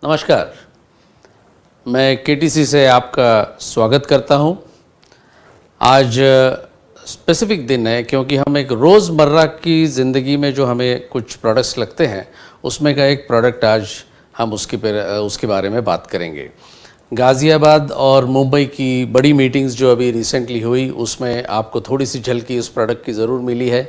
नमस्कार, मैं केटीसी से आपका स्वागत करता हूं। आज स्पेसिफिक दिन है क्योंकि हम एक रोज़मर्रा की ज़िंदगी में जो हमें कुछ प्रोडक्ट्स लगते हैं उसमें का एक प्रोडक्ट आज हम उसके बारे में बात करेंगे। गाज़ियाबाद और मुंबई की बड़ी मीटिंग्स जो अभी रिसेंटली हुई उसमें आपको थोड़ी सी झलकी उस प्रोडक्ट की ज़रूर मिली है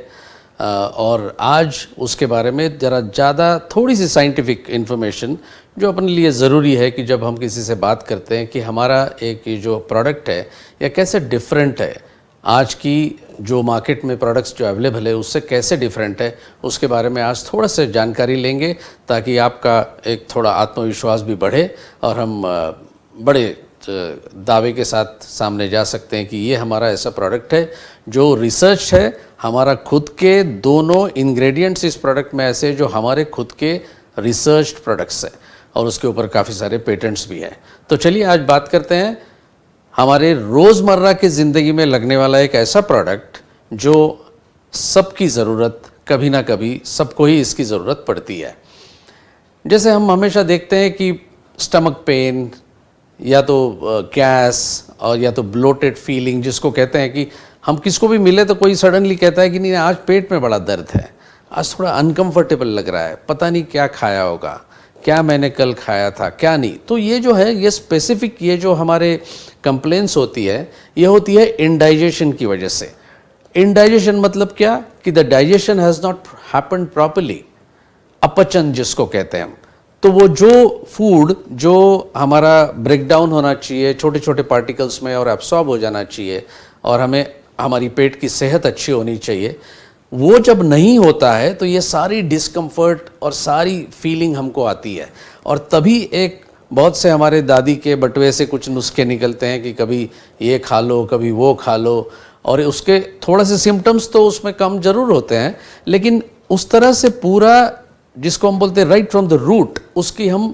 और आज उसके बारे में ज़रा ज़्यादा थोड़ी सी साइंटिफिक इन्फॉर्मेशन जो अपने लिए ज़रूरी है कि जब हम किसी से बात करते हैं कि हमारा एक ये जो प्रोडक्ट है या कैसे डिफरेंट है, आज की जो मार्केट में प्रोडक्ट्स जो अवेलेबल है उससे कैसे डिफरेंट है, उसके बारे में आज थोड़ा सा जानकारी लेंगे ताकि आपका एक थोड़ा आत्मविश्वास भी बढ़े और हम बड़े दावे के साथ सामने जा सकते हैं कि ये हमारा ऐसा प्रोडक्ट है जो रिसर्च है। हमारा खुद के दोनों इंग्रेडिएंट्स इस प्रोडक्ट में ऐसे जो हमारे खुद के रिसर्च्ड प्रोडक्ट्स हैं और उसके ऊपर काफ़ी सारे पेटेंट्स भी हैं। तो चलिए आज बात करते हैं हमारे रोज़मर्रा की ज़िंदगी में लगने वाला एक ऐसा प्रोडक्ट जो सबकी ज़रूरत कभी ना कभी सबको ही इसकी ज़रूरत पड़ती है। जैसे हम हमेशा देखते हैं कि स्टमक पेन या तो गैस और या तो ब्लोटेड फीलिंग जिसको कहते हैं कि हम किसको भी मिले तो कोई सडनली कहता है कि नहीं आज पेट में बड़ा दर्द है, आज थोड़ा अनकंफर्टेबल लग रहा है, पता नहीं क्या खाया होगा, क्या मैंने कल खाया था क्या नहीं। तो ये जो है ये स्पेसिफिक ये जो हमारे कंप्लेंट्स होती है ये होती है इंडाइजेशन की वजह से। इंडाइजेशन मतलब क्या कि the digestion has not happened properly, अपचन जिसको कहते हैं हम। तो वो जो फूड जो हमारा ब्रेक डाउन होना चाहिए छोटे छोटे पार्टिकल्स में और एब्सॉर्ब हो जाना चाहिए और हमें हमारी पेट की सेहत अच्छी होनी चाहिए, वो जब नहीं होता है तो ये सारी डिस्कम्फर्ट और सारी फीलिंग हमको आती है। और तभी एक बहुत से हमारे दादी के बटुए से कुछ नुस्खे निकलते हैं कि कभी ये खा लो कभी वो खा लो, और उसके थोड़े से सिम्टम्स तो उसमें कम ज़रूर होते हैं लेकिन उस तरह से पूरा जिसको हम बोलते हैं राइट फ्रॉम द रूट उसकी हम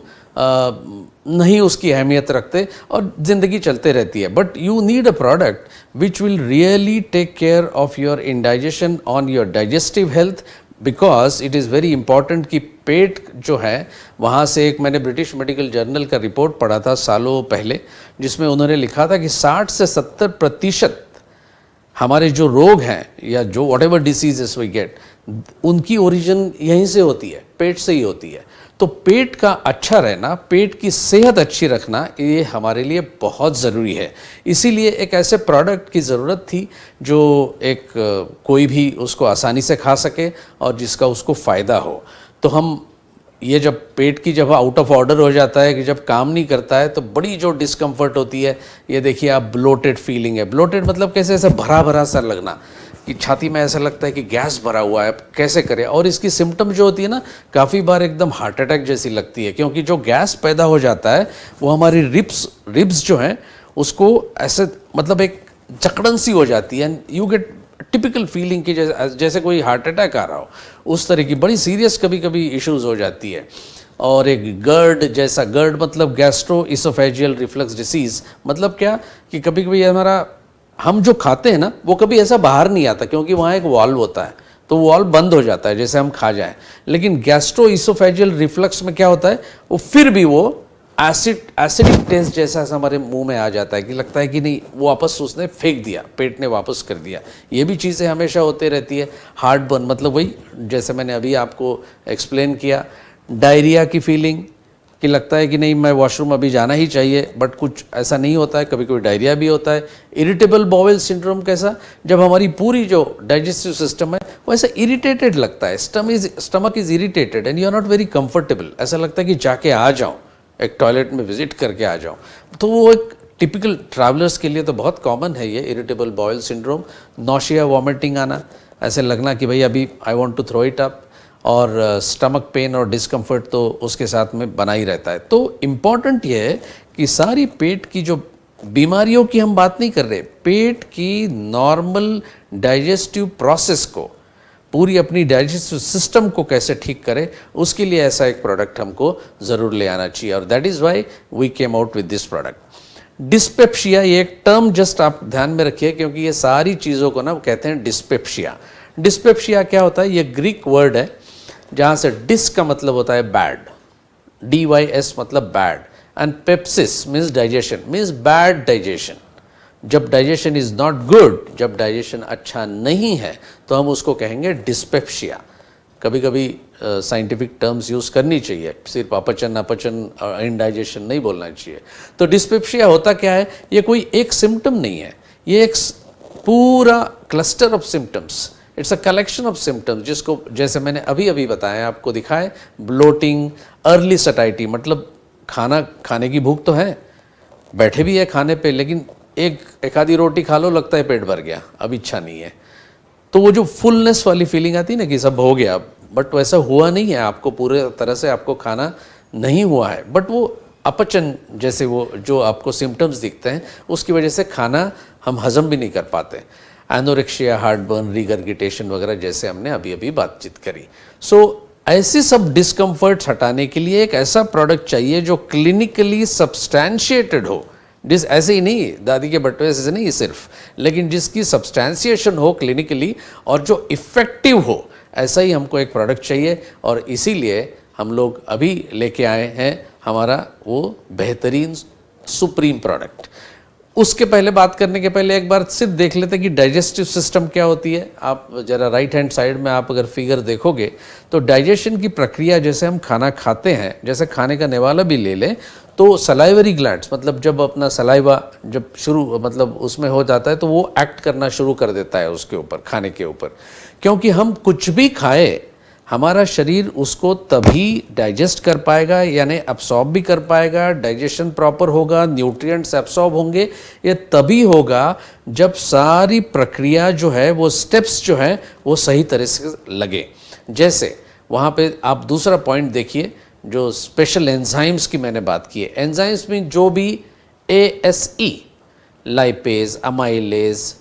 नहीं उसकी अहमियत रखते और ज़िंदगी चलते रहती है। But you need a product which will really take care of your indigestion on your digestive health, because it is very important कि पेट जो है वहाँ से एक मैंने ब्रिटिश मेडिकल जर्नल का रिपोर्ट पढ़ा था सालों पहले जिसमें उन्होंने लिखा था कि 60 से 70% हमारे जो रोग हैं या जो whatever diseases we get उनकी ओरिजिन यहीं से होती है, पेट से ही होती है। तो पेट का अच्छा रहना, पेट की सेहत अच्छी रखना ये हमारे लिए बहुत ज़रूरी है। इसीलिए एक ऐसे प्रोडक्ट की ज़रूरत थी जो एक कोई भी उसको आसानी से खा सके और जिसका उसको फ़ायदा हो। तो हम ये जब पेट की जब आउट ऑफ ऑर्डर हो जाता है कि जब काम नहीं करता है तो बड़ी जो डिस्कम्फर्ट होती है, ये देखिए आप ब्लोटेड फीलिंग है। ब्लोटेड मतलब कैसे ऐसा भरा भरा सा लगना कि छाती में ऐसा लगता है कि गैस भरा हुआ है, कैसे करें। और इसकी सिम्टम जो होती है ना काफ़ी बार एकदम हार्ट अटैक जैसी लगती है क्योंकि जो गैस पैदा हो जाता है वो हमारी रिब्स जो हैं उसको ऐसे मतलब एक जकड़न सी हो जाती है। यू गेट टिपिकल फीलिंग की जैसे कोई हार्ट अटैक आ रहा हो, उस तरह की बड़ी सीरियस कभी कभी इश्यूज हो जाती है। और एक गर्ड जैसा, गर्ड मतलब गैस्ट्रो इसोफेजियल रिफ्लक्स डिसीज़, मतलब क्या कि कभी कभी हमारा हम जो खाते हैं ना वो कभी ऐसा बाहर नहीं आता क्योंकि वहाँ एक वाल्व होता है तो वो वाल्व बंद हो जाता है जैसे हम खा जाएं। लेकिन गैस्ट्रो इसोफेजियल रिफ्लक्स में क्या होता है वो फिर भी वो एसिडिक टेस्ट जैसा हमारे मुंह में आ जाता है कि लगता है कि नहीं वो वापस उसने फेंक दिया, पेट ने वापस कर दिया। ये भी चीज़ें हमेशा होते रहती है। हार्ट बर्न मतलब वही जैसे मैंने अभी आपको एक्सप्लेन किया। डायरिया की फीलिंग कि लगता है कि नहीं मैं वॉशरूम अभी जाना ही चाहिए बट कुछ ऐसा नहीं होता है, कभी कोई डायरिया भी होता है। इरिटेबल बाउल सिंड्रोम कैसा, जब हमारी पूरी जो डाइजेस्टिव सिस्टम है वो ऐसा इरिटेटेड लगता है, stomach is irritated and you are not very comfortable. ऐसा लगता है कि जाके आ जाऊँ, एक टॉयलेट में विजिट करके आ जाऊँ। तो वो एक टिपिकल ट्रैवलर्स के लिए तो बहुत कॉमन है ये irritable bowel syndrome. Nausea, vomiting आना, ऐसे लगना कि भाई अभी I want to throw it up, और स्टमक पेन और डिस्कम्फर्ट तो उसके साथ में बना ही रहता है। तो इम्पॉर्टेंट ये है कि सारी पेट की जो बीमारियों की हम बात नहीं कर रहे, पेट की नॉर्मल डाइजेस्टिव प्रोसेस को, पूरी अपनी डाइजेस्टिव सिस्टम को कैसे ठीक करे, उसके लिए ऐसा एक प्रोडक्ट हमको ज़रूर ले आना चाहिए, और that is why we came out with this product. Dyspepsia, ये एक टर्म जस्ट आप ध्यान में रखिए, क्योंकि ये सारी चीज़ों को ना कहते हैं डिस्पेप्सिया। डिस्पेप्सिया क्या होता है? ये ग्रीक वर्ड है जहाँ से डिस का मतलब होता है बैड, DYS मतलब bad, and pepsis means digestion, means bad digestion. जब डाइजेशन इज़ नॉट गुड, जब डाइजेशन अच्छा नहीं है, तो हम उसको कहेंगे डिस्पेप्सिया। कभी कभी साइंटिफिक टर्म्स यूज़ करनी चाहिए, सिर्फ अपचन अपचन इनडाइजेशन नहीं बोलना चाहिए। तो डिस्पेप्सिया होता क्या है? ये कोई एक सिम्टम नहीं है, ये एक पूरा cluster of symptoms, it's a collection of symptoms, जिसको जैसे मैंने अभी अभी बताया, आपको दिखाए, ब्लोटिंग, अर्ली सटाइटी, मतलब खाना खाने की भूख तो है, बैठे भी है खाने पे, लेकिन एक आधी रोटी खा लो, लगता है पेट भर गया, अब इच्छा नहीं है। तो वो जो फुलनेस वाली फीलिंग आती है ना कि सब हो गया, बट वैसा हुआ नहीं है, आपको पूरे तरह से आपको खाना नहीं हुआ है, बट वो अपचन जैसे वो जो आपको सिम्टम्स दिखते हैं, उसकी वजह से खाना हम हजम भी नहीं कर पाते। एनोरेक्सिया, हार्टबर्न, रिगर्गिटेशन वगैरह जैसे हमने अभी अभी बातचीत करी। सो ऐसी सब डिस्कम्फर्ट्स हटाने के लिए एक ऐसा प्रोडक्ट चाहिए जो क्लिनिकली सब्सटैंशिएटेड हो। ऐसे ही नहीं दादी के बटवे से नहीं सिर्फ, लेकिन जिसकी सब्सटैंशिएशन हो क्लिनिकली और जो इफ़ेक्टिव हो, ऐसा ही हमको एक प्रोडक्ट चाहिए। और इसीलिए हम लोग अभी लेके आए हैं हमारा वो बेहतरीन सुप्रीम प्रोडक्ट। उसके पहले बात करने के पहले एक बार सिर्फ देख लेते हैं कि डाइजेस्टिव सिस्टम क्या होती है। आप जरा राइट हैंड साइड में आप अगर फिगर देखोगे तो डाइजेशन की प्रक्रिया, जैसे हम खाना खाते हैं, जैसे खाने का नेवाला भी ले लें तो सलाइवरी ग्लैंड्स, मतलब जब अपना सलाइवा जब शुरू मतलब उसमें हो जाता है तो वो एक्ट करना शुरू कर देता है उसके ऊपर, खाने के ऊपर। क्योंकि हम कुछ भी खाए, हमारा शरीर उसको तभी डाइजेस्ट कर पाएगा, यानी अब्सॉर्ब भी कर पाएगा, डाइजेशन प्रॉपर होगा, न्यूट्रिएंट्स अब्सॉर्ब होंगे, ये तभी होगा जब सारी प्रक्रिया जो है, वो स्टेप्स जो है वो सही तरह से लगे। जैसे वहाँ पे आप दूसरा पॉइंट देखिए, जो स्पेशल एंजाइम्स की मैंने बात की है। एंजाइम्स में जो भी ASE, लाइपेज, अमाइलेज,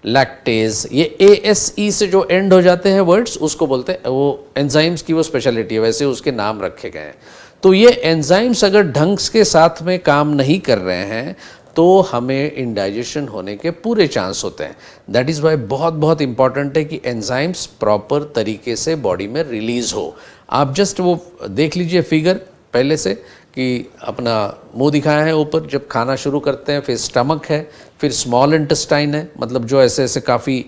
लैक्टेज, ये ASE से जो एंड हो जाते हैं वर्ड्स, उसको बोलते हैं, वो एंजाइम्स की वो स्पेशलिटी है, वैसे उसके नाम रखे गए हैं। तो ये एंजाइम्स अगर ढंग के साथ में काम नहीं कर रहे हैं तो हमें इंडाइजेशन होने के पूरे चांस होते हैं। दैट इज़ वाई बहुत बहुत इंपॉर्टेंट है कि एंजाइम्स प्रॉपर तरीके से बॉडी में रिलीज़ हो। आप जस्ट वो देख लीजिए फिगर पहले से कि अपना मुंह दिखाया है ऊपर जब खाना शुरू करते हैं, फिर स्टमक है, फिर स्मॉल इंटेस्टाइन है, मतलब जो ऐसे ऐसे काफ़ी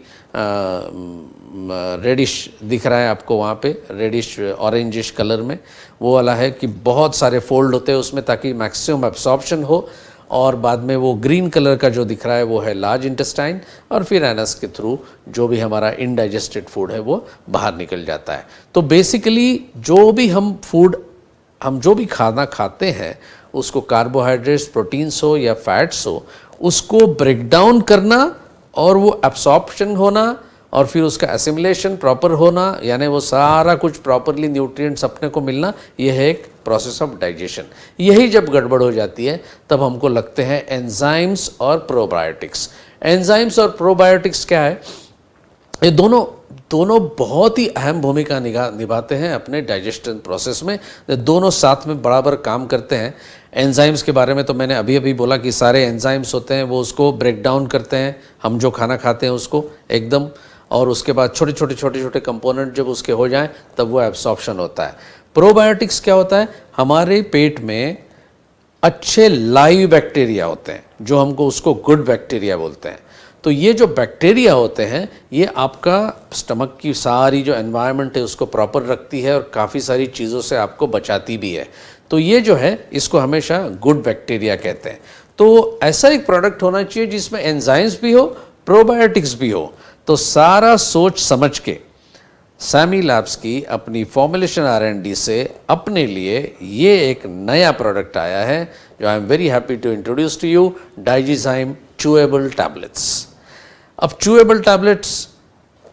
रेडिश दिख रहा है आपको वहाँ पे, रेडिश ऑरेंजिश कलर में वो वाला है कि बहुत सारे फोल्ड होते हैं उसमें ताकि मैक्सिमम एब्सॉर्प्शन हो। और बाद में वो ग्रीन कलर का जो दिख रहा है वो है लार्ज इंटेस्टाइन, और फिर एनस के थ्रू जो भी हमारा इनडाइजेस्टेड फूड है वो बाहर निकल जाता है। तो बेसिकली जो भी हम जो भी खाना खाते हैं उसको कार्बोहाइड्रेट्स, प्रोटीन्स हो या फैट्स हो, उसको ब्रेक डाउन करना और वो एब्सॉर्प्शन होना और फिर उसका एसिमिलेशन प्रॉपर होना, यानी वो सारा कुछ प्रॉपरली न्यूट्रिएंट्स अपने को मिलना, ये है एक प्रोसेस ऑफ डाइजेशन। यही जब गड़बड़ हो जाती है तब हमको लगते हैं एंजाइम्स और प्रोबायोटिक्स। एंजाइम्स और प्रोबायोटिक्स क्या है? ये दोनों बहुत ही अहम भूमिका निभाते हैं अपने डाइजेशन प्रोसेस में। दोनों साथ में बराबर काम करते हैं। एंजाइम्स के बारे में तो मैंने अभी अभी बोला कि सारे एंजाइम्स होते हैं वो उसको ब्रेक डाउन करते हैं, हम जो खाना खाते हैं उसको एकदम, और उसके बाद छोटे छोटे कंपोनेंट जब उसके हो जाएं तब वो एब्सॉर्प्शन होता है। प्रोबायोटिक्स क्या होता है? हमारे पेट में अच्छे लाइव बैक्टीरिया होते हैं जो हमको उसको गुड बैक्टीरिया बोलते हैं। तो ये जो बैक्टीरिया होते हैं ये आपका स्टमक की सारी जो एनवायरनमेंट है उसको प्रॉपर रखती है और काफ़ी सारी चीज़ों से आपको बचाती भी है। तो ये जो है इसको हमेशा गुड बैक्टीरिया कहते हैं। तो ऐसा एक प्रोडक्ट होना चाहिए जिसमें एंजाइम्स भी हो, प्रोबायोटिक्स भी हो। तो सारा सोच समझ के सैमी लैब्स की अपनी फॉर्मुलेशन R&D से अपने लिए ये एक नया प्रोडक्ट आया है जो I am very happy to introduce to you, Digizyme chewable tablets. अब चूएबल टैबलेट्स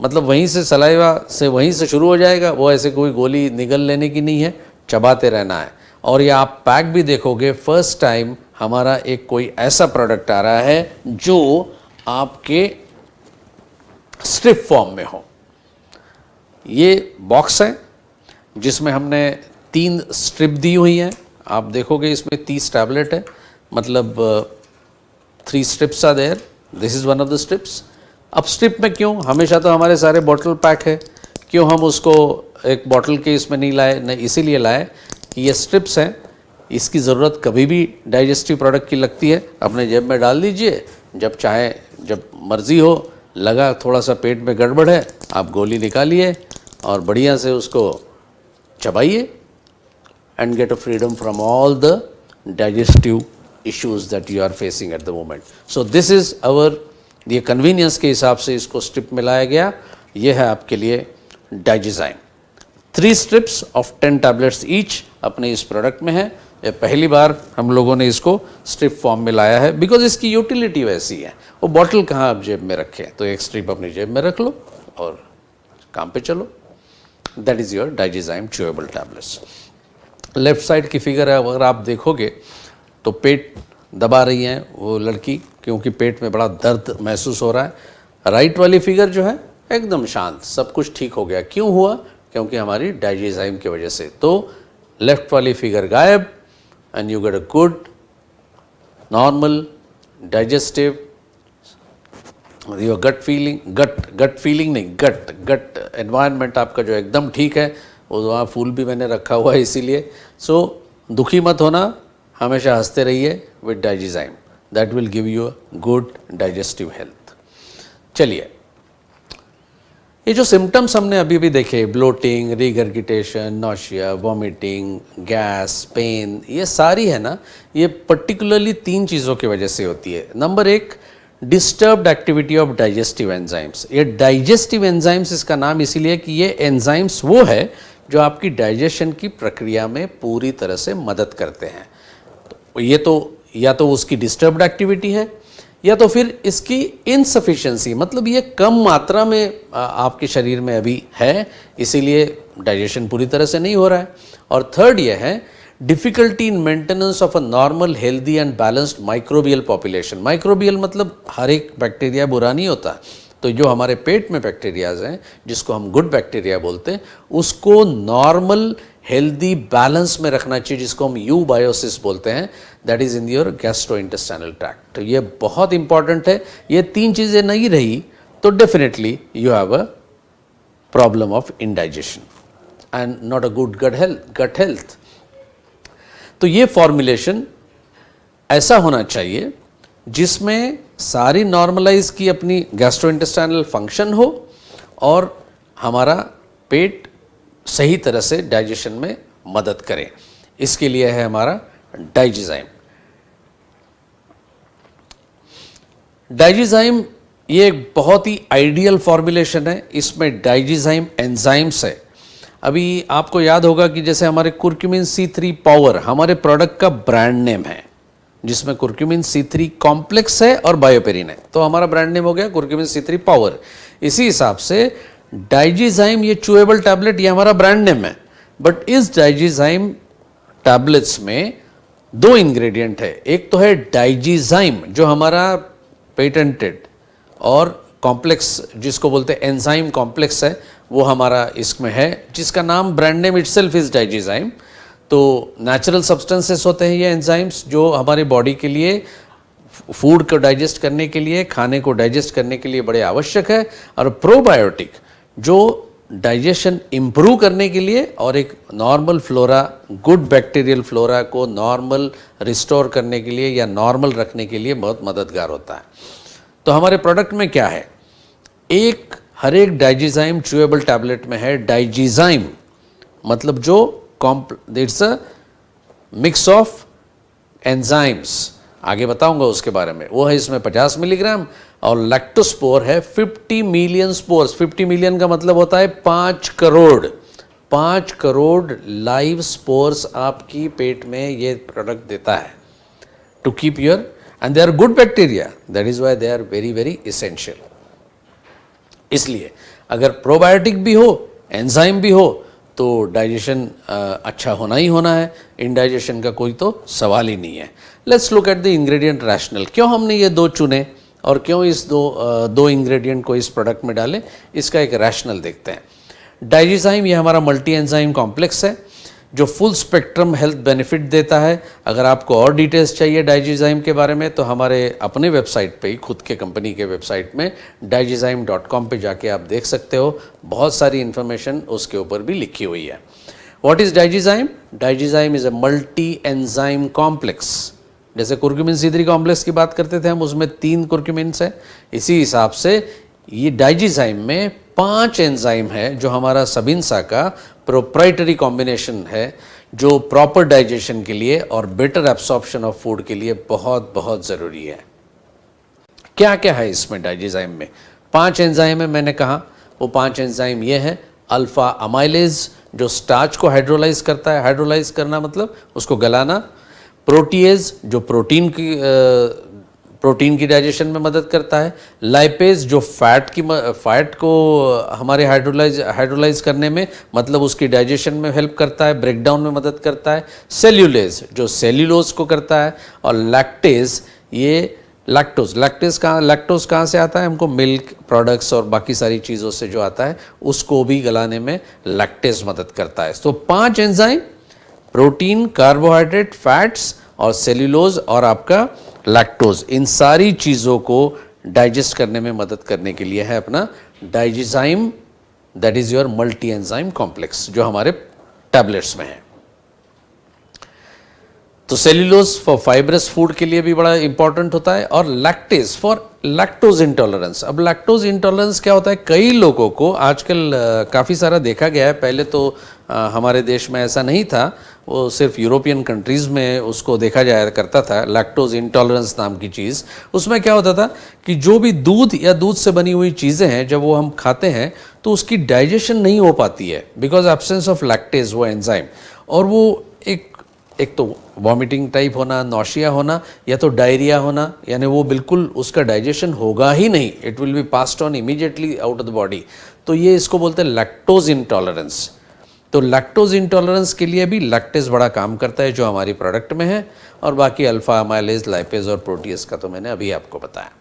मतलब वहीं से सलाइवा से वहीं से शुरू हो जाएगा, वो ऐसे कोई गोली निगल लेने की नहीं है, चबाते रहना है। और ये आप पैक भी देखोगे, फर्स्ट टाइम हमारा एक कोई ऐसा प्रोडक्ट आ रहा है जो आपके स्ट्रिप फॉर्म में हो। ये बॉक्स है जिसमें हमने 3 स्ट्रिप दी हुई हैं। आप देखोगे इसमें 30 टैबलेट है, मतलब 3 strips are there, this is one of the strips. अब स्ट्रिप में क्यों, हमेशा तो हमारे सारे बॉटल पैक है, क्यों हम उसको एक बॉटल के इसमें नहीं लाए, नहीं इसीलिए लाए कि ये स्ट्रिप्स हैं, इसकी ज़रूरत कभी भी डाइजेस्टिव प्रोडक्ट की लगती है, अपने जेब में डाल दीजिए, जब चाहे जब मर्ज़ी हो, लगा थोड़ा सा पेट में गड़बड़ है, आप गोली निकालिए और बढ़िया से उसको चबाइए and get a freedom from all the digestive issues that you are facing at the moment. So this is our, ये कन्वीनियंस के हिसाब से इसको स्ट्रिप में लाया गया। ये है आपके लिए डाइजीजाइम। 3 स्ट्रिप्स ऑफ 10 टैबलेट्स ईच अपने इस प्रोडक्ट में है। ये पहली बार हम लोगों ने इसको स्ट्रिप फॉर्म में लाया है, बिकॉज इसकी यूटिलिटी वैसी है। वो बॉटल कहाँ आप जेब में रखें, तो एक स्ट्रिप अपनी जेब में रख लो और काम पे चलो। That is your Digizyme chewable tablets. Left side की फिगर है, अगर आप देखोगे तो पेट दबा रही हैं वो लड़की, क्योंकि पेट में बड़ा दर्द महसूस हो रहा है। राइट वाली फिगर जो है एकदम शांत, सब कुछ ठीक हो गया। क्यों हुआ, क्योंकि हमारी डाइजीजाइम की वजह से। तो लेफ्ट वाली फिगर गायब and you get a good normal digestive, your gut feeling नहीं, गट एनवायरनमेंट आपका जो एकदम ठीक है। वो वहाँ फूल भी मैंने रखा हुआ है इसीलिए। सो दुखी मत होना, हमेशा हंसते रहिए with Digizyme, that will give you good digestive health. चलिए, ये जो सिम्टम्स हमने अभी भी देखे, bloating, regurgitation, nausea, vomiting, gas, pain, ये सारी है ना, ये पर्टिकुलरली 3 चीज़ों की वजह से होती है। Number 1, disturbed activity of digestive enzymes. ये डाइजेस्टिव एंजाइम्स इसका नाम इसीलिए कि ये एंजाइम्स वो है जो आपकी डाइजेशन की प्रक्रिया में पूरी तरह से मदद करते हैं। तो ये तो या तो उसकी डिस्टर्ब्ड एक्टिविटी है, या तो फिर इसकी इनसफिशिएंसी, मतलब ये कम मात्रा में आपके शरीर में अभी है, इसीलिए डाइजेशन पूरी तरह से नहीं हो रहा है। और थर्ड ये है difficulty in maintenance of a normal healthy and balanced microbial population. Microbial मतलब हर एक बैक्टीरिया बुरा नहीं होता, तो जो हमारे पेट में बैक्टीरियाज हैं, जिसको हम गुड बैक्टीरिया बोलते हैं, उसको नॉर्मल हेल्दी बैलेंस में रखना चाहिए, जिसको हम यूबायोसिस बोलते हैं, that is in your gastrointestinal tract. तो ये बहुत इंपॉर्टेंट है। ये 3 चीज़ें नहीं रही तो definitely you have a problem of indigestion and not a good gut health. तो ये फॉर्मुलेशन ऐसा होना चाहिए जिसमें सारी नॉर्मलाइज की अपनी गैस्ट्रोइंटेस्टाइनल फंक्शन हो और हमारा पेट सही तरह से डाइजेशन में मदद करे। इसके लिए है हमारा डाइजीजाइम। डाइजीजाइम ये एक बहुत ही आइडियल फॉर्मुलेशन है। इसमें डाइजीजाइम एंजाइम्स है। अभी आपको याद होगा कि जैसे हमारे कुर्क्यूमिन C3 पावर हमारे प्रोडक्ट का ब्रांड नेम है, जिसमें कुर्क्यूमिन C3 कॉम्प्लेक्स है और बायोपेरिन है, तो हमारा ब्रांड नेम हो गया कुर्क्यूमिन C3 पावर। इसी हिसाब से डाइजीजाइम ये चूएबल टैबलेट ये हमारा ब्रांड नेम है, बट इस डाइजीजाइम टैबलेट्स में 2 इंग्रेडिएंट है। एक तो है डाइजीजाइम जो हमारा पेटेंटेड, और कॉम्प्लेक्स जिसको बोलते हैं एंजाइम कॉम्प्लेक्स है, वो हमारा इसमें है, जिसका नाम ब्रांड नेम इटसेल्फ इज डाइजीजाइम। तो नेचुरल सब्सटेंसेस होते हैं ये एंजाइम्स, जो हमारी बॉडी के लिए फूड को डाइजेस्ट करने के लिए, खाने को डाइजेस्ट करने के लिए बड़े आवश्यक है। और प्रोबायोटिक जो डाइजेशन इम्प्रूव करने के लिए और एक normal flora, good bacterial flora को नॉर्मल रिस्टोर करने के लिए या नॉर्मल रखने के लिए बहुत मददगार होता है। तो हमारे प्रोडक्ट में क्या है, हर एक डाइजीजाइम च्यूएबल टैबलेट में है डाइजीजाइम, मतलब जो it's a mix of enzymes, आगे बताऊंगा उसके बारे में। वो है इसमें 50 मिलीग्राम, और लैक्टोस्पोर है 50 मिलियन स्पोर्स। 50 मिलियन का मतलब होता है 5 करोड़। 5 करोड़ लाइव स्पोर्स आपकी पेट में ये प्रोडक्ट देता है to keep your, and they are good bacteria, that is why they are very very essential. इसलिए अगर प्रोबायोटिक भी हो, एंजाइम भी हो, तो डाइजेशन अच्छा होना ही होना है, इनडाइजेशन का कोई तो सवाल ही नहीं है। Let's look at the ingredient rational. क्यों हमने ये दो चुने और क्यों इस दो इंग्रेडिएंट को इस प्रोडक्ट में डालें, इसका एक रैशनल देखते हैं। डाइजीजाइम ये हमारा मल्टी एंजाइम कॉम्प्लेक्स है जो फुल स्पेक्ट्रम हेल्थ बेनिफिट देता है। अगर आपको और डिटेल्स चाहिए डाइजीजाइम के बारे में तो हमारे अपने वेबसाइट पे ही, खुद के कंपनी के वेबसाइट में digizyme.com पे जाके आप देख सकते हो, बहुत सारी इन्फॉर्मेशन उसके ऊपर भी लिखी हुई है। What is Digizyme? Digizyme is a multi enzyme complex. जैसे कुर्क्यूमिन C3 कॉम्प्लेक्स की बात करते थे हम, उसमें 3 कुर्क्यूमिन्स है, इसी हिसाब से ये डाइजीजाइम में 5 एंजाइम है जो हमारा सबिनसा का प्रोप्राइटरी कॉम्बिनेशन है, जो प्रॉपर डाइजेशन के लिए और बेटर एब्सॉर्प्शन ऑफ फूड के लिए बहुत बहुत ज़रूरी है। क्या क्या है इसमें डाइजीजाइम में? 5 एंजाइम है मैंने कहा। वो 5 एंजाइम ये है: अल्फा अमाइलेज जो स्टार्च को हाइड्रोलाइज करता है, हाइड्रोलाइज करना मतलब उसको गलाना। प्रोटीएज जो प्रोटीन की डाइजेशन में मदद करता है। लाइपेज जो फैट को हमारे हाइड्रोलाइज करने में, मतलब उसकी डाइजेशन में हेल्प करता है, ब्रेकडाउन में मदद करता है। सेल्यूलेज जो सेल्यूलोज को करता है। और लैक्टेज ये लैक्टोज कहाँ से आता है? हमको मिल्क प्रोडक्ट्स और बाकी सारी चीज़ों से जो आता है उसको भी गलाने में लैक्टेज मदद करता है। तो 5 एंजाइम, प्रोटीन, कार्बोहाइड्रेट, फैट्स और सेल्यूलोज और आपका लैक्टोज, इन सारी चीज़ों को डाइजेस्ट करने में मदद करने के लिए है अपना Digizyme, that is your multi enzyme complex जो हमारे टैबलेट्स में है। तो सेल्यूलोज फॉर फाइब्रस फूड के लिए भी बड़ा इंपॉर्टेंट होता है, और लैक्टेज फॉर लैक्टोज इंटॉलरेंस। अब लैक्टोज इंटॉलरेंस क्या होता है? कई लोगों को आजकल काफ़ी सारा देखा गया है, पहले तो हमारे देश में ऐसा नहीं था, वो सिर्फ यूरोपियन कंट्रीज़ में उसको देखा जाया करता था, लैक्टोज इंटॉलरेंस नाम की चीज़। उसमें क्या होता था कि जो भी दूध या दूध से बनी हुई चीज़ें हैं जब वो हम खाते हैं तो उसकी डाइजेशन नहीं हो पाती है, बिकॉज एब्सेंस ऑफ लैक्टेज, वो एंजाइम, और वो एक तो वॉमिटिंग टाइप होना, नौशिया होना, या तो डायरिया होना, यानी वो बिल्कुल उसका डाइजेशन होगा ही नहीं, it will be passed on immediately out of the body. तो ये इसको बोलते हैं लैक्टोज इंटॉलरेंस। तो लैक्टोज इंटॉलरेंस के लिए भी लैक्टेज बड़ा काम करता है जो हमारी प्रोडक्ट में है, और बाकी अल्फा अमाइलेज, लाइपेज और प्रोटीएज का तो मैंने अभी आपको बताया।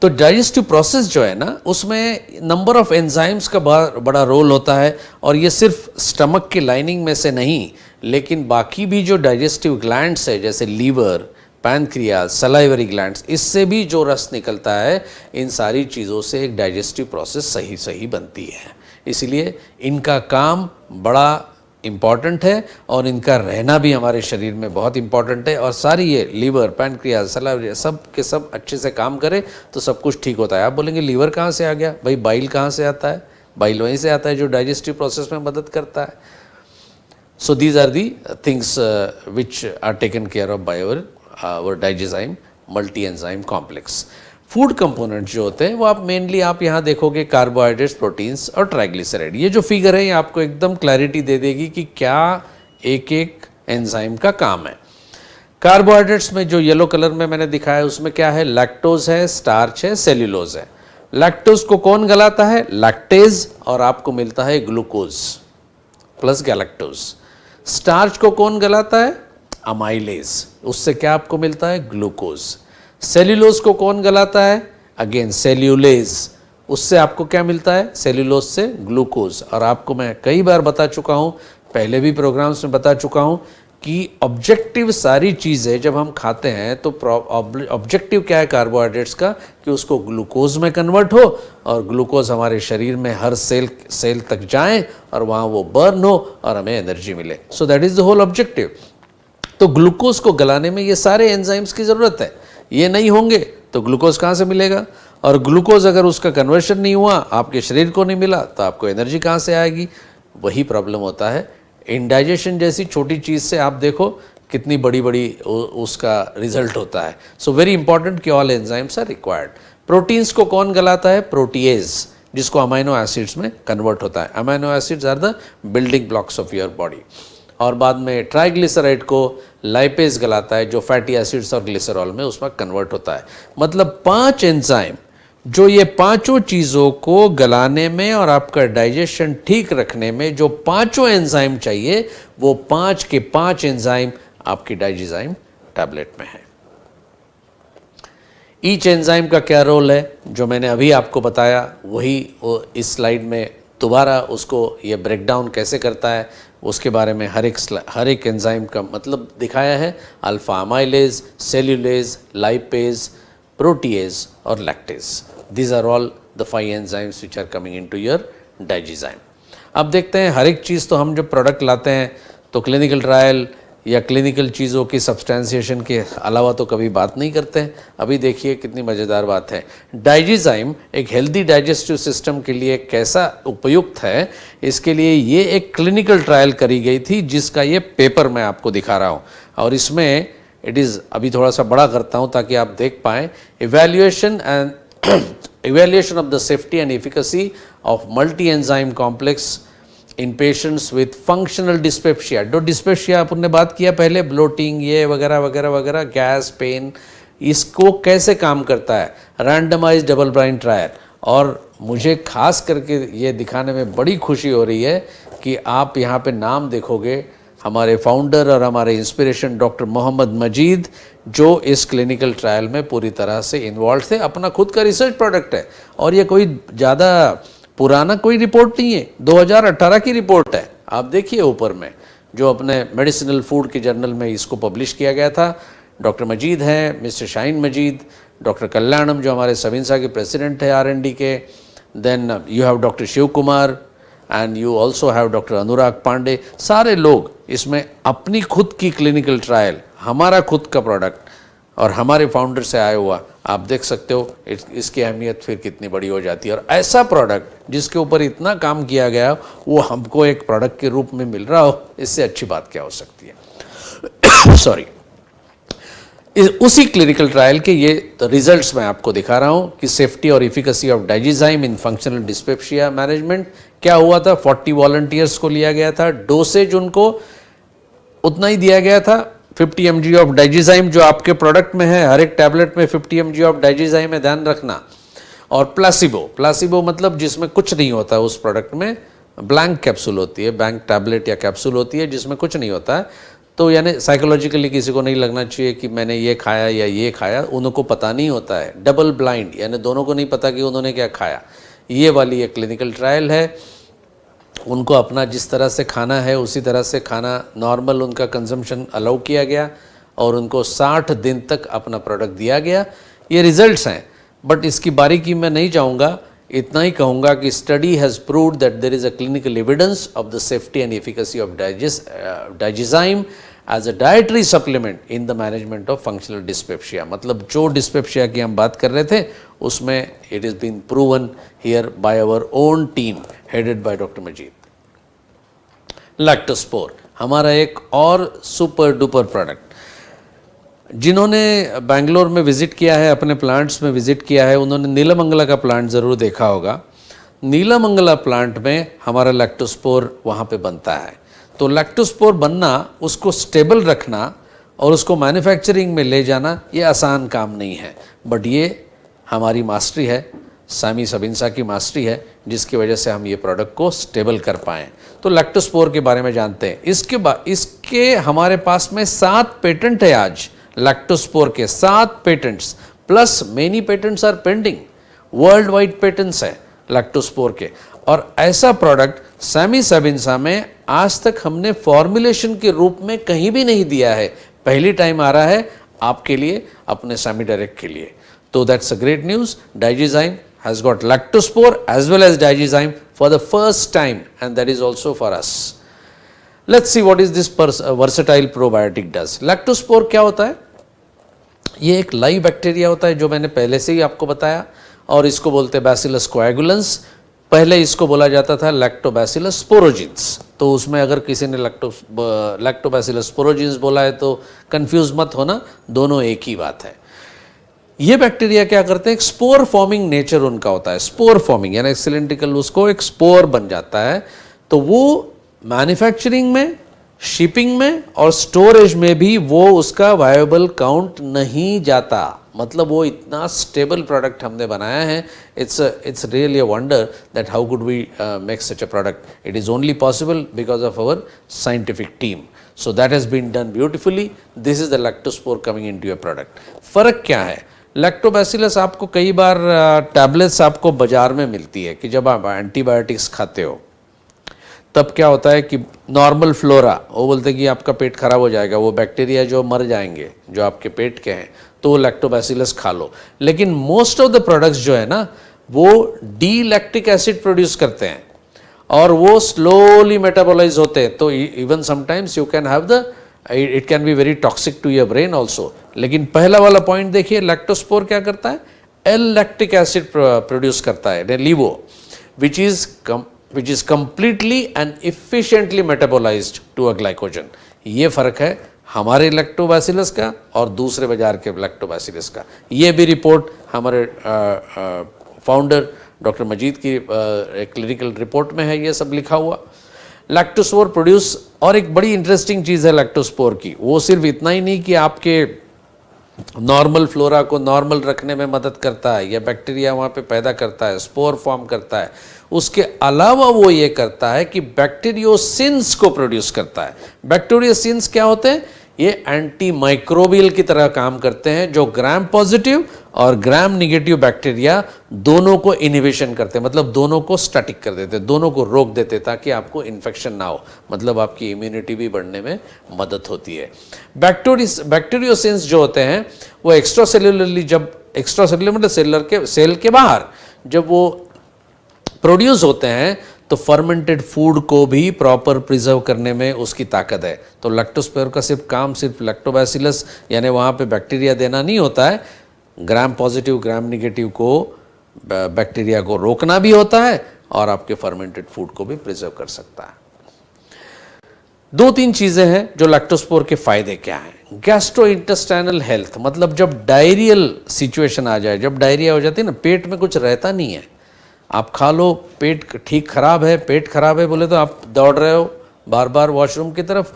तो डाइजेस्टिव प्रोसेस जो है ना, उसमें नंबर ऑफ एंजाइम्स का बड़ा रोल होता है, और ये सिर्फ स्टमक की लाइनिंग में से नहीं, लेकिन बाकी भी जो डाइजेस्टिव ग्लैंड्स है जैसे लीवर, पैनक्रियाज, सलाइवरी ग्लैंड्स, इससे भी जो रस निकलता है, इन सारी चीज़ों से एक डाइजेस्टिव प्रोसेस सही बनती है। इसलिए इनका काम बड़ा इम्पॉर्टेंट है और इनका रहना भी हमारे शरीर में बहुत इम्पॉर्टेंट है। और सारी ये लीवर, पैनक्रियाज, सलाइवरी सब के सब अच्छे से काम करे तो सब कुछ ठीक होता है। आप बोलेंगे लीवर कहाँ से आ गया? भाई बाइल कहाँ से आता है? बाइल वहीं से आता है जो डाइजेस्टिव प्रोसेस में मदद करता है। So these are the things which are taken care of by our Digizyme multi enzyme complex. Food component जो होते हैं वो आप मेनली आप यहाँ देखोगे कार्बोहाइड्रेट्स, प्रोटीन्स और ट्राइग्लिसराइड। ये जो फिगर है ये आपको एकदम क्लैरिटी दे देगी कि क्या एक एक एंजाइम का काम है। कार्बोहाइड्रेट्स में जो येलो कलर में मैंने दिखाया है उसमें क्या है? लैक्टोज है, स्टार्च है, सेल्यूलोज है। लैक्टोज को कौन गलाता है? लैक्टेज, और आपको मिलता है ग्लूकोज प्लस गैलेक्टोज। स्टार्च को कौन गलाता है? अमाइलेज, उससे क्या आपको मिलता है? ग्लूकोज। सेल्यूलोज को कौन गलाता है? अगेन सेल्यूलेज, उससे आपको क्या मिलता है? सेल्यूलोज से ग्लूकोज। और आपको मैं कई बार बता चुका हूँ, पहले भी प्रोग्राम्स में बता चुका हूँ कि ऑब्जेक्टिव सारी चीज़ें जब हम खाते हैं तो ऑब्जेक्टिव क्या है कार्बोहाइड्रेट्स का? कि उसको ग्लूकोज में कन्वर्ट हो और ग्लूकोज हमारे शरीर में हर सेल तक जाए और वहाँ वो बर्न हो और हमें एनर्जी मिले। So that is the whole objective. तो ग्लूकोज को गलाने में ये सारे एंजाइम्स की ज़रूरत है। ये नहीं होंगे तो ग्लूकोज कहाँ से मिलेगा? और ग्लूकोज अगर उसका कन्वर्शन नहीं हुआ, आपके शरीर को नहीं मिला, तो आपको एनर्जी कहाँ से आएगी? वही प्रॉब्लम होता है इंडाइजेशन जैसी छोटी चीज़ से। आप देखो कितनी बड़ी उसका रिजल्ट होता है। सो वेरी इंपॉर्टेंट कि all enzymes are required. Proteins को कौन गलाता है? प्रोटीएज, जिसको अमाइनो एसिड्स में कन्वर्ट होता है। Amino acids are the building blocks of your body. और बाद में ट्राइग्लिसराइड को लाइपेज गलाता है, जो फैटी एसिड्स और ग्लिसरॉल में उसमें कन्वर्ट होता है। मतलब 5 एंजाइम जो ये पांचों चीज़ों को गलाने में और आपका डाइजेशन ठीक रखने में जो पांचों एंजाइम चाहिए, वो 5 के 5 एंजाइम आपकी डाइजीजाइम टैबलेट में है। ईच एंजाइम का क्या रोल है, जो मैंने अभी आपको बताया, वही वो इस स्लाइड में दोबारा उसको ये ब्रेकडाउन कैसे करता है उसके बारे में हर एक एंजाइम का मतलब दिखाया है। Alpha amylase, cellulase, lipase, protease और lactase, these are all the 5 enzymes which are coming into your digyzyme। अब देखते हैं हर एक चीज़ तो हम जब प्रोडक्ट लाते हैं तो क्लिनिकल ट्रायल या क्लिनिकल चीज़ों की सब्सटेंसिएशन के अलावा तो कभी बात नहीं करते हैं। अभी देखिए कितनी मज़ेदार बात है। डाइजीजाइम एक हेल्दी डाइजेस्टिव सिस्टम के लिए कैसा उपयुक्त है, इसके लिए ये एक क्लिनिकल ट्रायल करी गई थी जिसका ये पेपर मैं आपको दिखा रहा हूँ। और इसमें इट इज़ अभी थोड़ा सा बड़ा करता हूँ ताकि आप देख पाएँ। Evaluation of the safety and efficacy of multi-enzyme complex in patients with functional dyspepsia। जो dyspepsia अपन ने बात किया पहले, ब्लोटिंग ये वगैरह वगैरह वगैरह, गैस, पेन, इसको कैसे काम करता है, रैंडमाइज डबल ब्लाइंड ट्रायल। और मुझे खास करके ये दिखाने में बड़ी खुशी हो रही है कि आप यहाँ पे नाम देखोगे हमारे फाउंडर और हमारे इंस्पिरेशन डॉक्टर मोहम्मद मजीद, जो इस क्लिनिकल ट्रायल में पूरी तरह से इन्वॉल्व थे। अपना खुद का रिसर्च प्रोडक्ट है और ये कोई ज़्यादा पुराना कोई रिपोर्ट नहीं है, 2018 की रिपोर्ट है। आप देखिए ऊपर में जो अपने मेडिसिनल फूड के जर्नल में इसको पब्लिश किया गया था। डॉक्टर मजीद हैं, मिस्टर शाहीन मजीद, डॉक्टर कल्याणम जो हमारे सविंसा के प्रेसिडेंट है R&D के, then you have doctor Shiv Kumar and you also have doctor Anurag Pandey. सारे लोग इसमें अपनी खुद की क्लिनिकल ट्रायल, हमारा खुद का प्रोडक्ट और हमारे फाउंडर से आया हुआ, आप देख सकते हो इसकी अहमियत फिर कितनी बड़ी हो जाती है। और ऐसा प्रोडक्ट जिसके ऊपर इतना काम किया गया वो हमको एक प्रोडक्ट के रूप में मिल रहा हो, इससे अच्छी बात क्या हो सकती है। सॉरी। उसी क्लिनिकल ट्रायल के ये रिजल्ट्स मैं आपको दिखा रहा हूँ कि सेफ्टी और efficacy of Digizyme in functional dyspepsia management क्या हुआ था। 40 वॉलंटियर्स को लिया गया था, डोसेज उनको उतना ही दिया गया था, 50 mg ऑफ डाइजीजाइम जो आपके प्रोडक्ट में है, हर एक टैबलेट में 50 mg ऑफ डाइजीजाइम है, ध्यान रखना। और प्लासिबो मतलब जिसमें कुछ नहीं होता है, उस प्रोडक्ट में ब्लैंक कैप्सूल होती है, ब्लैंक टैबलेट या कैप्सूल होती है जिसमें कुछ नहीं होता है। तो यानी साइकोलॉजिकली किसी को नहीं लगना चाहिए कि मैंने ये खाया या ये खाया, उनको पता नहीं होता है। डबल ब्लाइंड यानी दोनों को नहीं पता कि उन्होंने क्या खाया। ये वाली एक क्लिनिकल ट्रायल है। उनको अपना जिस तरह से खाना है उसी तरह से खाना, नॉर्मल उनका कंजम्पशन अलाउ किया गया और उनको 60 दिन तक अपना प्रोडक्ट दिया गया। ये रिजल्ट्स हैं, बट इसकी बारीकी में नहीं जाऊंगा। इतना ही कहूँगा कि study has proved that there is a clinical evidence of the safety and efficacy of Digizyme as a dietary supplement in the management of functional dyspepsia. मतलब जो डिस्पेप्सिया की हम बात कर रहे थे उसमें it is been proven here by our own team headed by doctor Majeed. Lactospore हमारा एक और सुपर डुपर प्रोडक्ट। जिन्होंने बेंगलोर में विज़िट किया है, अपने प्लांट्स में विज़िट किया है, उन्होंने नीलमंगला का प्लांट ज़रूर देखा होगा। नीलमंगला प्लांट में हमारा लैक्टोस्पोर वहाँ पे बनता है। तो लैक्टोस्पोर बनना, उसको स्टेबल रखना और उसको मैन्युफैक्चरिंग में ले जाना, ये आसान काम नहीं है, बट ये हमारी मास्टरी है, सामी सबिंसा की मास्टरी है, जिसकी वजह से हम ये प्रोडक्ट को स्टेबल कर पाएँ। तो लैक्टोस्पोर के बारे में जानते हैं। इसके हमारे पास में 7 पेटेंट है आज। लैक्टोस्पोर के 7 patents plus many patents are pending. World wide patents है लैक्टोस्पोर के। और ऐसा प्रोडक्ट सामी सबिंसा में आज तक हमने फॉर्मुलेशन के रूप में कहीं भी नहीं दिया है, पहली टाइम आ रहा है आपके लिए, अपने सामी डायरेक्ट के लिए। तो that's a great news. Digizyme has got lactospore as well as digyzyme for the first time, and that is also for us. Let's see what is this versatile probiotic does. Lactospore क्या होता है? ये एक live bacteria होता है जो मैंने पहले से ही आपको बताया, और इसको बोलते हैं बैसिलस कोएगुलेंस। पहले इसको बोला जाता था लैक्टोबैसिलस स्पोरोजिन्स। तो उसमें अगर किसी ने लैक्टोबैसिलस स्पोरोजिन्स बोला है तो कंफ्यूज मत होना, दोनों एक ही बात है। ये बैक्टीरिया क्या करते हैं, स्पोर फॉर्मिंग नेचर उनका होता है। स्पोर फॉर्मिंग यानी सिलिंड्रिकल, उसको एक स्पोर बन जाता है। तो वो मैन्युफैक्चरिंग में, शिपिंग में और स्टोरेज में भी वो उसका वायबल काउंट नहीं जाता। मतलब वो इतना स्टेबल प्रोडक्ट हमने बनाया है. It's really a wonder that how could we make such a product. It is only possible because of our scientific team. So that has been done beautifully. This is the Lactospore coming into your product. फ़र्क क्या है? Lactobacillus आपको कई बार tablets आपको बाज़ार में मिलती है कि जब आप एंटीबायोटिक्स खाते हो तब क्या होता है कि नॉर्मल फ्लोरा, वो बोलते हैं कि आपका पेट खराब हो जाएगा, वो बैक्टीरिया जो मर जाएंगे जो आपके पेट के हैं, तो वो लैक्टोबैसिलस खा लो. लेकिन मोस्ट ऑफ द प्रोडक्ट्स जो है ना वो डी लैक्टिक एसिड प्रोड्यूस करते हैं और वो स्लोली मेटाबोलाइज होते हैं. तो even sometimes you can have the it can be very toxic to your brain also. लेकिन पहला वाला पॉइंट देखिए, लैक्टोस्पोर क्या करता है? एल लैक्टिक एसिड प्रोड्यूस करता है, लीवो, which is completely and efficiently metabolized to a glycogen. ये फ़र्क है हमारे लैक्टोबैसिलस का और दूसरे बाजार के लैक्टोबैसिलस का. ये भी रिपोर्ट हमारे फाउंडर डॉक्टर मजीद की क्लिनिकल रिपोर्ट में है, ये सब लिखा हुआ. लैक्टोस्पोर प्रोड्यूस, और एक बड़ी इंटरेस्टिंग चीज़ है लैक्टोस्पोर की, वो सिर्फ इतना ही नहीं कि आपके नॉर्मल फ्लोरा को नॉर्मल रखने में मदद करता है या बैक्टीरिया वहाँ पे पैदा करता है, स्पोर फॉर्म करता है, उसके अलावा वो ये करता है कि बैक्टीरियोसिन्स को प्रोड्यूस करता है. बैक्टीरियोसिन्स क्या होते हैं? ये एंटी माइक्रोबियल की तरह काम करते हैं जो ग्राम पॉजिटिव और ग्राम निगेटिव बैक्टीरिया दोनों को इनहिबिशन करते हैं, मतलब दोनों को स्टैटिक कर देते हैं, दोनों को रोक देते हैं ताकि आपको इन्फेक्शन ना हो, मतलब आपकी इम्यूनिटी भी बढ़ने में मदद होती है. बैक्टीरियोसिन्स जो होते हैं वो एक्स्ट्रा सेल्युलरली, जब एक्स्ट्रा सेल्युलर मतलब सेल के बाहर जब वो प्रोड्यूस होते हैं तो फर्मेंटेड फूड को भी प्रॉपर प्रिजर्व करने में उसकी ताकत है. तो लैक्टोस्पोर का सिर्फ लैक्टोबैसिलस यानी वहाँ पे बैक्टीरिया देना नहीं होता है, ग्राम पॉजिटिव ग्राम निगेटिव को बैक्टीरिया को रोकना भी होता है और आपके फर्मेंटेड फूड को भी प्रिजर्व कर सकता है. 2-3 चीज़ें हैं जो लैक्टोस्पोर के फ़ायदे क्या हैं. गैस्ट्रो इंटेस्टाइनल हेल्थ, मतलब जब डायरियल सिचुएशन आ जाए, जब डायरिया हो जाती है ना, पेट में कुछ रहता नहीं है, आप खा लो, पेट ठीक खराब है, पेट खराब है बोले तो आप दौड़ रहे हो बार बार वॉशरूम की तरफ,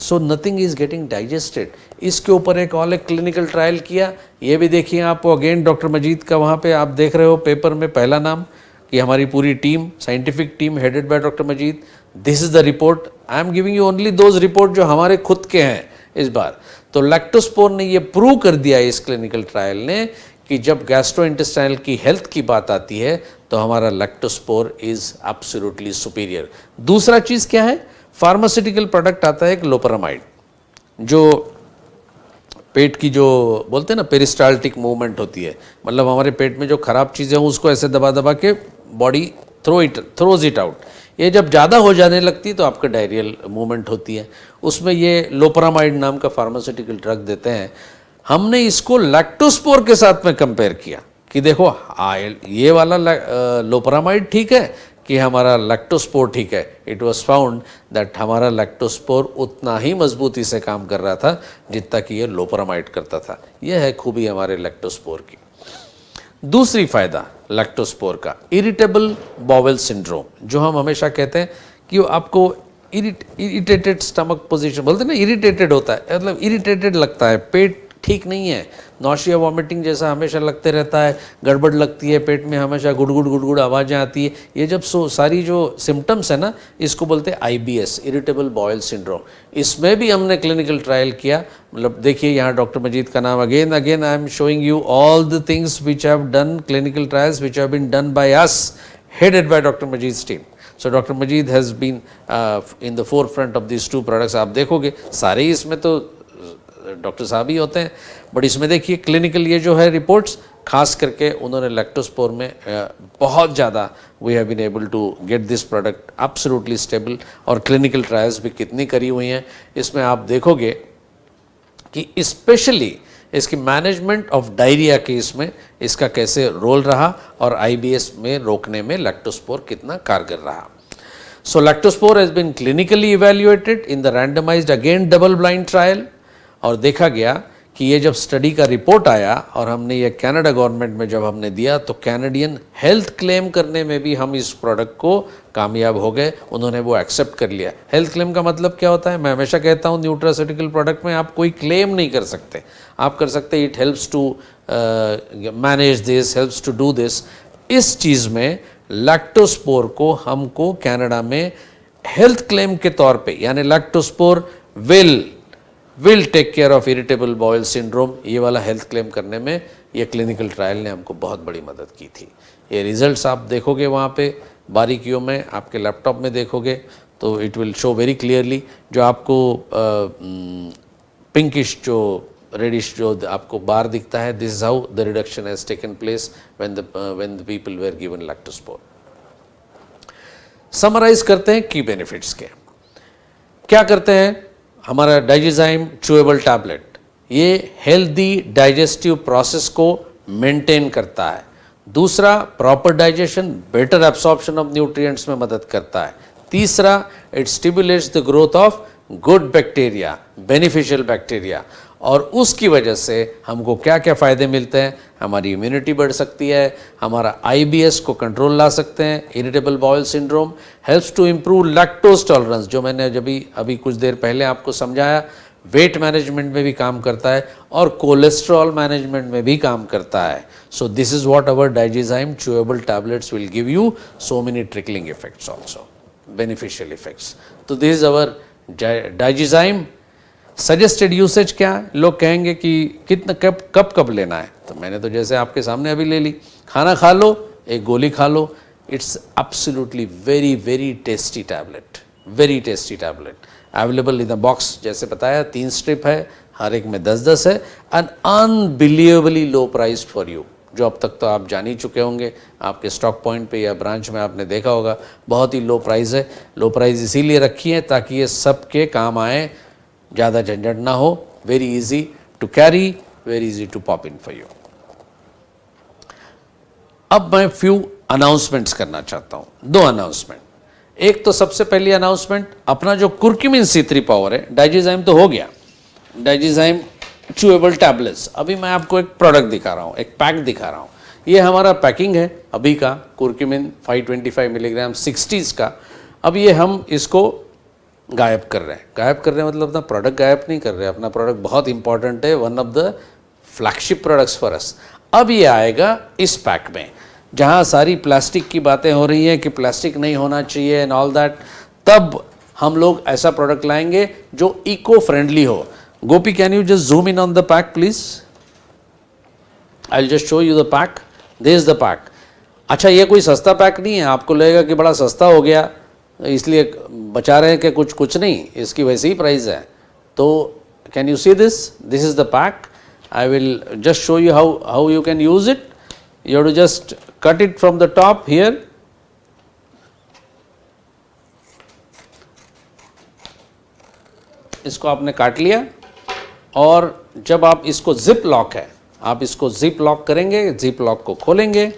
so nothing is getting digested. इसके ऊपर एक और क्लिनिकल ट्रायल किया, ये भी देखिए आप अगेन डॉक्टर मजीद का वहाँ पे आप देख रहे हो पेपर में पहला नाम कि हमारी पूरी team, scientific team headed by doctor Majeed. This is the report. I am giving you only those report जो हमारे खुद के हैं इस बार. तो लैक्टोस्पोर ने ये प्रूव कर दिया इस क्लिनिकल ट्रायल ने कि जब गैस्ट्रोइंटेस्टाइनल की हेल्थ की बात आती है तो हमारा लैक्टोस्पोर इज एब्सोल्युटली सुपीरियर. दूसरा चीज़ क्या है? फार्मास्यूटिकल प्रोडक्ट आता है एक लोपरामाइड, जो पेट की जो बोलते हैं ना पेरिस्टाल्टिक मूवमेंट होती है, मतलब हमारे पेट में जो खराब चीज़ें हैं उसको ऐसे दबा दबा के बॉडी थ्रोज इट आउट. ये जब ज़्यादा हो जाने लगती है तो आपका डायरियल मूवमेंट होती है, उसमें ये लोपरामाइड नाम का फार्मास्यूटिकल ड्रग देते हैं. हमने इसको लैक्टोस्पोर के साथ में कंपेयर किया कि देखो ये वाला लोपरामाइड ठीक है कि हमारा लैक्टोस्पोर ठीक है. इट वाज फाउंड दैट हमारा लैक्टोस्पोर उतना ही मजबूती से काम कर रहा था जितना कि ये लोपरामाइड करता था. यह है खूबी हमारे लैक्टोस्पोर की. दूसरी फ़ायदा लैक्टोस्पोर का, इरिटेबल बाउल सिंड्रोम, जो हम हमेशा कहते हैं कि आपको इरिटेटेड स्टमक पोजीशन बोलते हैं ना, इरिटेटेड होता है, मतलब इरिटेटेड लगता है, पेट ठीक नहीं है, नौशिया वॉमिटिंग जैसा हमेशा लगते रहता है, गड़बड़ लगती है पेट में, हमेशा गुड़गुड़ आवाज़ें आती है. ये जब सारी जो सिम्टम्स है ना, इसको बोलते हैं IBS, इरिटेबल बाउल सिंड्रोम. इसमें भी हमने क्लिनिकल ट्रायल किया. मतलब देखिए यहाँ डॉक्टर मजीद का नाम, again I am showing you all the things which have done clinical trials which have been done by us, headed by doctor Majeed team. So doctor Majeed has been in the forefront of this 2 products. आप देखोगे सारे ही इसमें तो doctor साहब ही होते हैं, but इसमें देखिए क्लिनिकल ये जो है रिपोर्ट्स, खास करके उन्होंने लैक्टोस्पोर में बहुत ज़्यादा we have been able to get this product absolutely stable. और क्लिनिकल ट्रायल्स भी कितनी करी हुई हैं, इसमें आप देखोगे कि स्पेशली इसकी मैनेजमेंट ऑफ डायरिया के इसमें इसका कैसे रोल रहा और IBS में रोकने में लैक्टोस्पोर कितना कारगर रहा. So Lactospore has been clinically evaluated in the randomised again double blind trial और देखा गया कि ये जब स्टडी का रिपोर्ट आया और हमने ये कनाडा गवर्नमेंट में जब हमने दिया तो कैनेडियन हेल्थ क्लेम करने में भी हम इस प्रोडक्ट को कामयाब हो गए, उन्होंने वो एक्सेप्ट कर लिया। हेल्थ क्लेम का मतलब क्या होता है? मैं हमेशा कहता हूँ न्यूट्रास्यूटिकल प्रोडक्ट में आप कोई क्लेम नहीं कर सकते, आप कर सकते it helps to manage this, helps to do this. इस चीज़ में लैक्टोस्पोर को हमको कनाडा में हेल्थ क्लेम के तौर पे, यानी Lactospore will take care of irritable bowel syndrome, ये वाला हेल्थ क्लेम करने में ये क्लिनिकल ट्रायल ने हमको बहुत बड़ी मदद की थी। ये रिजल्ट्स आप देखोगे वहाँ पे बारीकियों में, आपके लैपटॉप में देखोगे तो it will show very clearly. जो आपको पिंकिश जो रेडिश जो आपको बार दिखता है, this is how the reduction has taken place when the people were given Lactospore. Summarise करते हैं की बेनिफिट्स के। क्या करते हैं? हमारा डाइजीजाइम च्यूएबल टैबलेट, ये हेल्दी डाइजेस्टिव प्रोसेस को मेंटेन करता है। दूसरा, proper digestion, better absorption of nutrients में मदद करता है। तीसरा, it stimulates the growth of good bacteria, beneficial bacteria, और उसकी वजह से हमको क्या क्या फ़ायदे मिलते हैं? हमारी इम्यूनिटी बढ़ सकती है, हमारा IBS को कंट्रोल ला सकते हैं, irritable bowel syndrome, helps to improve lactose tolerance, जो मैंने अभी कुछ देर पहले आपको समझाया, वेट मैनेजमेंट में भी काम करता है और कोलेस्ट्रॉल मैनेजमेंट में भी काम करता है। So this is what our Digizyme chewable tablets will give you, so many trickling effects also, beneficial effects. तो this is our Digizyme. Suggested usage क्या है? लोग कहेंगे कि कितना कब लेना है, तो मैंने तो जैसे आपके सामने अभी ले ली, खाना खा लो, एक गोली खा लो। It's absolutely very very tasty tablet, very tasty tablet, available in the box. जैसे बताया 3 स्ट्रिप है, हर एक में 10-10 है, and unbelievably low price for you, जो अब तक तो आप जान ही चुके होंगे, आपके स्टॉक पॉइंट पे या ब्रांच में आपने देखा होगा, बहुत ही लो प्राइस है। लो प्राइस इसीलिए रखी है ताकि ये सबके काम आए, ज़्यादा झंझट ना हो, very easy to carry, very easy to pop in for you. अब मैं फ्यू अनाउंसमेंट्स करना चाहता हूँ, 2 अनाउंसमेंट। एक तो सबसे पहली अनाउंसमेंट, अपना जो कुर्क्यूमिन C3 पावर है, डाइजीजाइम तो हो गया, डाइजीजाइम च्यूएबल टैबलेट्स। अभी मैं आपको एक प्रोडक्ट दिखा रहा हूँ, एक पैक दिखा रहा हूँ। ये हमारा पैकिंग है अभी का, कुर्क्यूमिन 525 मिलीग्राम 60s का। अब ये हम इसको गायब कर रहे हैं मतलब अपना प्रोडक्ट गायब नहीं कर रहे हैं, अपना प्रोडक्ट बहुत इंपॉर्टेंट है, one of the flagship products for us. अब ये आएगा इस पैक में, जहाँ सारी प्लास्टिक की बातें हो रही हैं कि प्लास्टिक नहीं होना चाहिए एंड ऑल दैट, तब हम लोग ऐसा प्रोडक्ट लाएंगे जो इको फ्रेंडली हो। Gopi, can you just zoom in on the pack please? I will just show you the pack, this is the pack. अच्छा, ये कोई सस्ता पैक नहीं है, आपको लगेगा कि बड़ा सस्ता हो गया इसलिए बचा रहे हैं कि कुछ नहीं, इसकी वैसे ही प्राइस है। तो can you see this is the pack. I will just show you how you can use it. You have to just cut it from the top here, इसको आपने काट लिया, और जब आप इसको जिप लॉक है, आप इसको जिप लॉक करेंगे, जिप लॉक को खोलेंगे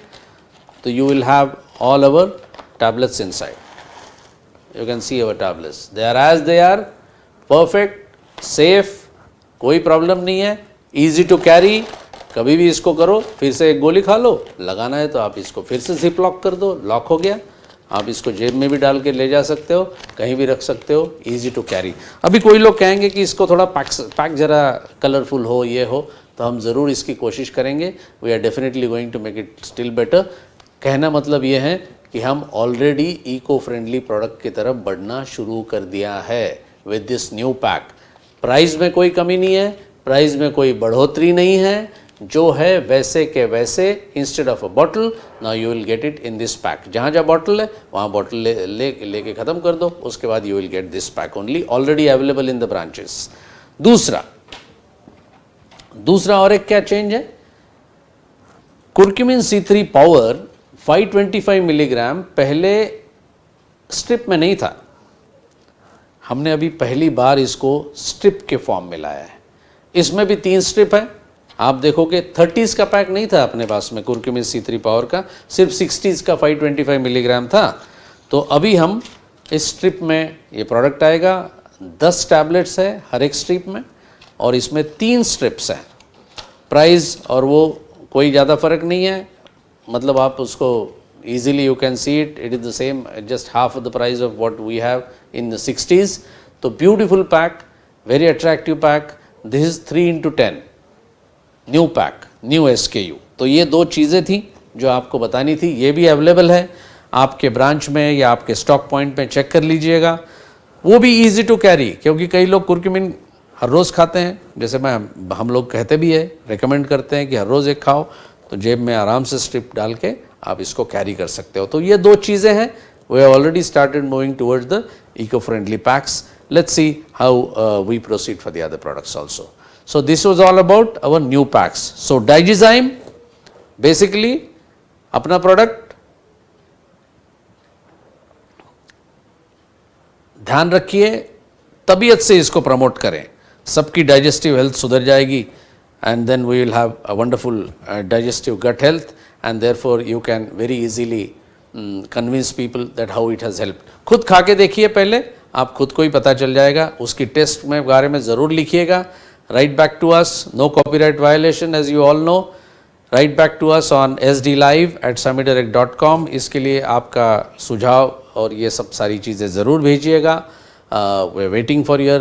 तो you will have all our tablets inside. You can see our tablets. They are as they are, perfect, safe, कोई प्रॉब्लम नहीं है, easy to carry। कभी भी इसको करो, फिर से एक गोली खा लो, लगाना है तो आप इसको फिर से जिप लॉक कर दो, लॉक हो गया। आप इसको जेब में भी डाल के ले जा सकते हो, कहीं भी रख सकते हो, easy to carry। अभी कोई लोग कहेंगे कि इसको थोड़ा पैक जरा कलरफुल हो, ये हो, तो हम ज़रूर इसकी कोशिश करेंगे। We are definitely going to make it still better. कहना मतलब ये है कि हम ऑलरेडी इको फ्रेंडली प्रोडक्ट की तरफ बढ़ना शुरू कर दिया है with this new pack. Price में कोई कमी नहीं है, प्राइस में कोई बढ़ोतरी नहीं है, जो है वैसे के वैसे। Instead of a bottle, now you will get it in this pack. जहाँ जहाँ बॉटल है वहाँ बॉटल लेके ख़त्म कर दो, उसके बाद you will get this pack only, already available in the branches. दूसरा और एक क्या चेंज है, कुर्क्यूमिन C3 पावर 525 मिलीग्राम पहले स्ट्रिप में नहीं था, हमने अभी पहली बार इसको स्ट्रिप के फॉर्म में लाया है। इसमें भी 3 स्ट्रिप है, आप देखोगे 30s का पैक नहीं था अपने पास में कुर्क्यूमिन C3 पावर का, सिर्फ 60s का 525 मिलीग्राम था। तो अभी हम इस स्ट्रिप में ये प्रोडक्ट आएगा, 10 टैबलेट्स है हर एक स्ट्रिप में, और इसमें 3 स्ट्रिप्स हैं। प्राइस और वो कोई ज़्यादा फ़र्क नहीं है, मतलब आप उसको easily you can see it, it is the same, just half of the price of what we have in the 60s. तो beautiful pack, very attractive pack. This is 3x10 new pack, new SKU। तो ये 2 चीज़ें थी जो आपको बतानी थी। ये भी अवेलेबल है आपके ब्रांच में या आपके स्टॉक पॉइंट में, चेक कर लीजिएगा। वो भी इजी टू कैरी, क्योंकि कई लोग कुरकुमिन हर रोज़ खाते हैं, जैसे हम लोग कहते भी है, रिकमेंड करते हैं कि हर रोज़ एक खाओ, तो जेब में आराम से स्ट्रिप डाल के आप इसको कैरी कर सकते हो। तो ये 2 चीज़ें हैं। We have already started moving towards the eco friendly packs. Let's see how we proceed for the other products also. So this was all about our new packs. So Digizyme basically अपना product, ध्यान रखिए, तबीयत से इसको promote करें, सबकी digestive health सुधर जाएगी, and then we will have a wonderful digestive gut health, and therefore you can very easily convince people that how it has helped. खुद खा के देखिए पहले, आप खुद को ही पता चल जाएगा। उसकी टेस्ट में बारे में ज़रूर लिखिएगा। Write back to us, no copyright violation as you all know. Write back to us on sdlive@samidirect.com. इसके लिए आपका सुझाव और ये सब सारी चीज़ें ज़रूर भेजिएगा। We're waiting for your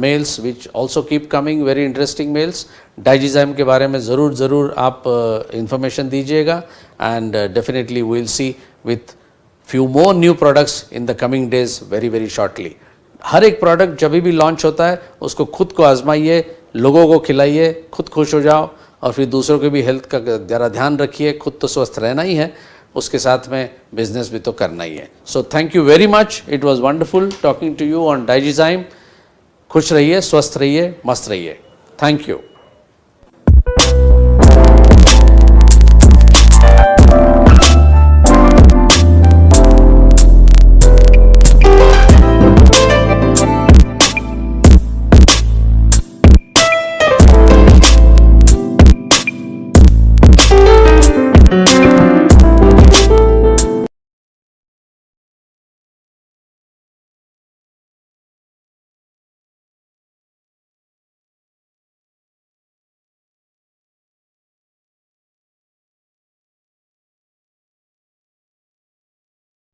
mails which also keep coming, very interesting mails. Digizyme के बारे में ज़रूर आप information दीजिएगा, and definitely we'll see with few more new products in the coming days very shortly. हर एक प्रोडक्ट जब भी लॉन्च होता है उसको खुद को आजमाइए, लोगों को खिलाइए, खुद खुश हो जाओ, और फिर दूसरों के भी हेल्थ का ज़रा ध्यान रखिए। खुद तो स्वस्थ रहना ही है, उसके साथ में बिजनेस भी तो करना ही है। So thank you very much, it was wonderful talking to you on Digizyme। खुश रहिए, स्वस्थ रहिए, मस्त रहिए। Thank you.